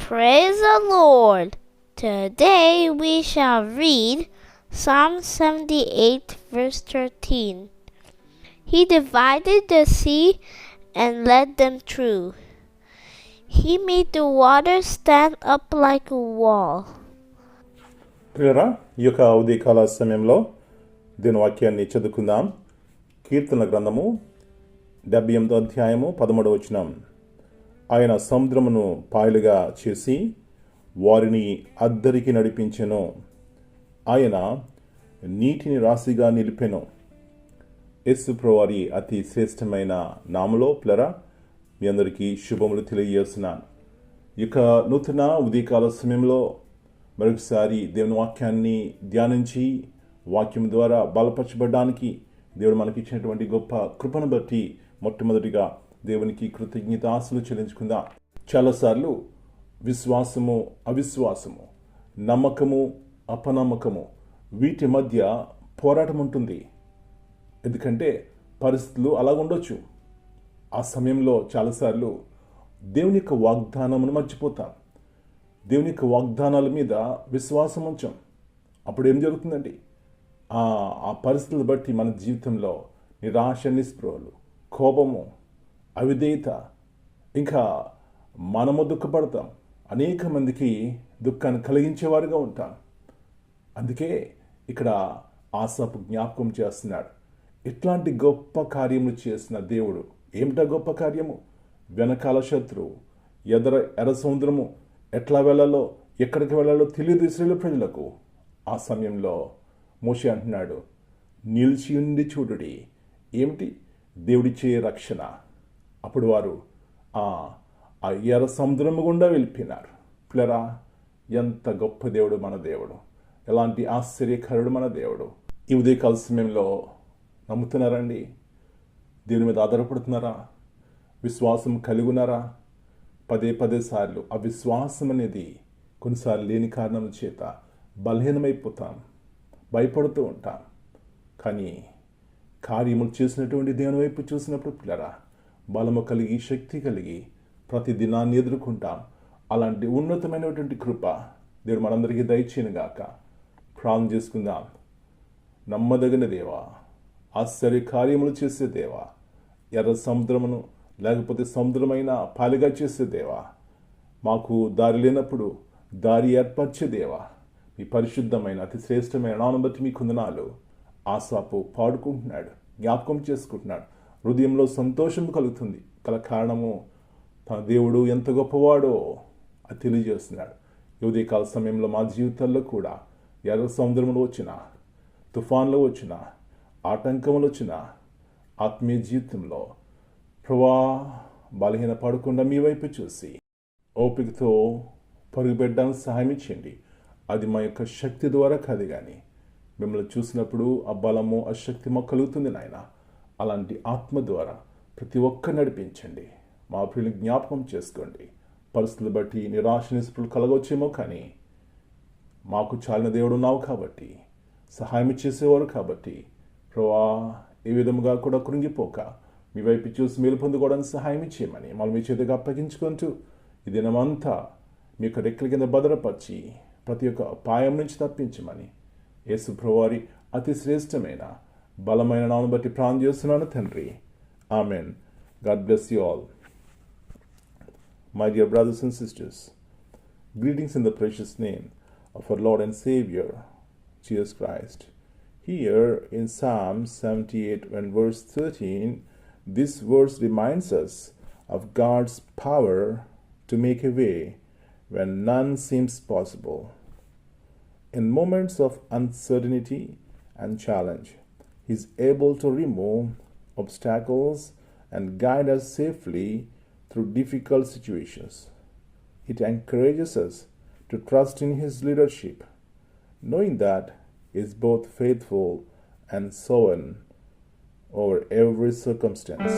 Praise the Lord! Today we shall read Psalm 78, verse 13. He divided the sea and led them through. He made the waters stand up like a wall. ప్రియరా ఈ యొక్క ఉదయకాల సమయంలో దీని వాక్యాన్ని చదువుకుందాం. కీర్తన గ్రంథము 78 అధ్యాయము 13 వచనం. ఆయన సముద్రమును పాయలుగా చేసి వారిని అద్దరికి నడిపించెను. ఆయన నీటిని రాశిగా నిలిపెను. యేసు ప్రభువారి అతి శ్రేష్టమైన నామలో ప్రియరా మీ అందరికీ శుభములు తెలియజేస్తున్నాను. ఇక నూతన ఉదయకాల సమయంలో మరొకసారి దేవుని వాక్యాన్ని ధ్యానించి వాక్యం ద్వారా బలపరచబడడానికి దేవుడు మనకిచ్చినటువంటి గొప్ప కృపను బట్టి మొట్టమొదటిగా దేవునికి కృతజ్ఞతాస్తులు చెల్లించుకుందాం. చాలాసార్లు విశ్వాసము అవిశ్వాసము, నమ్మకము అపనమ్మకము వీటి మధ్య పోరాటం ఉంటుంది. ఎందుకంటే పరిస్థితులు అలాగుండొచ్చు. ఆ సమయంలో చాలాసార్లు దేవుని యొక్క వాగ్దానమును మర్చిపోతాం. దేవుని యొక్క వాగ్దానాల మీద విశ్వాసం ఉంచాం. అప్పుడు ఏం జరుగుతుందండి? ఆ పరిస్థితులు బట్టి మన జీవితంలో నిరాశ, నిస్పృహలు, కోపము, అవిధేయత, ఇంకా మనము దుఃఖపడతాం. అనేక మందికి దుఃఖాన్ని కలిగించేవారుగా ఉంటాం. అందుకే ఇక్కడ ఆసాపు జ్ఞాపకం చేస్తున్నాడు. ఇట్లాంటి గొప్ప కార్యములు చేసిన దేవుడు. ఏమిటా గొప్ప కార్యము? వెనకాల శత్రువు, ఎర్ర సముద్రము ఎట్లా వెళ్ళాలో, ఎక్కడికి వెళ్ళాలో తెలియదు ఇశ్రాయేలు ప్రజలకు. ఆ సమయంలో మోషే అంటున్నాడు, నిలిచి ఉండి చూడుడి. ఏమిటి? దేవుడిచ్చే రక్షణ. అప్పుడు వారు ఆ ఎర్ర సముద్రము గుండా వెళ్ళిపోయినారు. పిల్లరా, ఎంత గొప్ప దేవుడు మన దేవుడు! ఎలాంటి ఆశ్చర్యకరుడు మన దేవుడు! ఈ ఉదయకాల సమయంలో నమ్ముతున్నారండి? దేవుని మీద ఆధారపడుతున్నారా? విశ్వాసం కలిగి ఉన్నారా? పదే సార్లు ఆ విశ్వాసం అనేది కొన్నిసార్లు లేని కారణం చేత బలహీనమైపోతాం, భయపడుతూ ఉంటాం. కానీ కార్యములు చేసినటువంటి దేవుని వైపు చూసినప్పుడు పిల్లరా, బలము కలిగి, శక్తి కలిగి ప్రతి దినాన్ని ఎదుర్కొంటాం. అలాంటి ఉన్నతమైనటువంటి కృప దేవుడు మనందరికీ దయచేయనుగాక. ప్రార్థన చేసుకుందాం. నమ్మదగిన దేవా, ఆశ్చర్య కార్యములు చేసే దేవా, ఎర్ర సముద్రమును లేకపోతే సముద్రమైన పాలిగా చేసే దేవా, మాకు దారి లేనప్పుడు దారి ఏర్పరిచే దేవా, మీ పరిశుద్ధమైన అతి శ్రేష్టమైన నామమును బట్టి మీ వందనాలు. ఆసాపు పాడుకుంటున్నాడు, జ్ఞాపకం చేసుకుంటున్నాడు. హృదయంలో సంతోషం కలుగుతుంది. గల కారణము తన దేవుడు ఎంత గొప్పవాడో అది తెలియజేస్తున్నాడు. ఉదయకాల సమయంలో మా జీవితాల్లో కూడా ఎర్ర సముద్రములు వచ్చిన, తుఫాన్లు వచ్చిన, ఆటంకములు వచ్చిన ఆత్మీయ జీవితంలో ప్రభా బలహీన పడకుండా మీ వైపు చూసి ఓపికతో పరుగుపెట్టడానికి సహాయం ఇచ్చేయండి. అది మా యొక్క శక్తి ద్వారా కాదు, కానీ మిమ్మల్ని చూసినప్పుడు ఆ బలము, ఆ శక్తి మాకు కలుగుతుంది నాయన. అలాంటి ఆత్మ ద్వారా ప్రతి ఒక్కరు నడిపించండి. మా ప్రియులు జ్ఞాపకం చేసుకోండి. పరిస్థితులు బట్టి నిరాశ, నిస్పృహలు కలగవచ్చేమో, కానీ మాకు చాలిన దేవుడు ఉన్నావు కాబట్టి, సహాయం చేసేవారు కాబట్టి ప్రభా ఏ విధముగా కూడా కృంగిపోక మీ వైపు చూసి మేలు పొందుకోవడానికి సహాయం ఇచ్చేయమని మళ్ళీ మీ చేతిగా అప్పగించుకుంటూ ఈ దినమంతా మీ యొక్క రెక్కల కింద భద్రపరిచి ప్రతి ఒక్క అపాయం నుంచి తప్పించమని యేసు ప్రభువారి అతి శ్రేష్టమైన బలమైన నామమును బట్టి ప్రార్థన చేస్తున్నాను తండ్రి. Amen. God bless you all. My dear brothers and sisters, greetings in the precious name of our Lord and Savior, Jesus Christ. Here in Psalm 78 and verse 13, this verse reminds us of God's power to make a way when none seems possible. In moments of uncertainty and challenge, He is able to remove obstacles and guide us safely through difficult situations. It encourages us to trust in His leadership, knowing that He is both faithful and sovereign over every circumstance.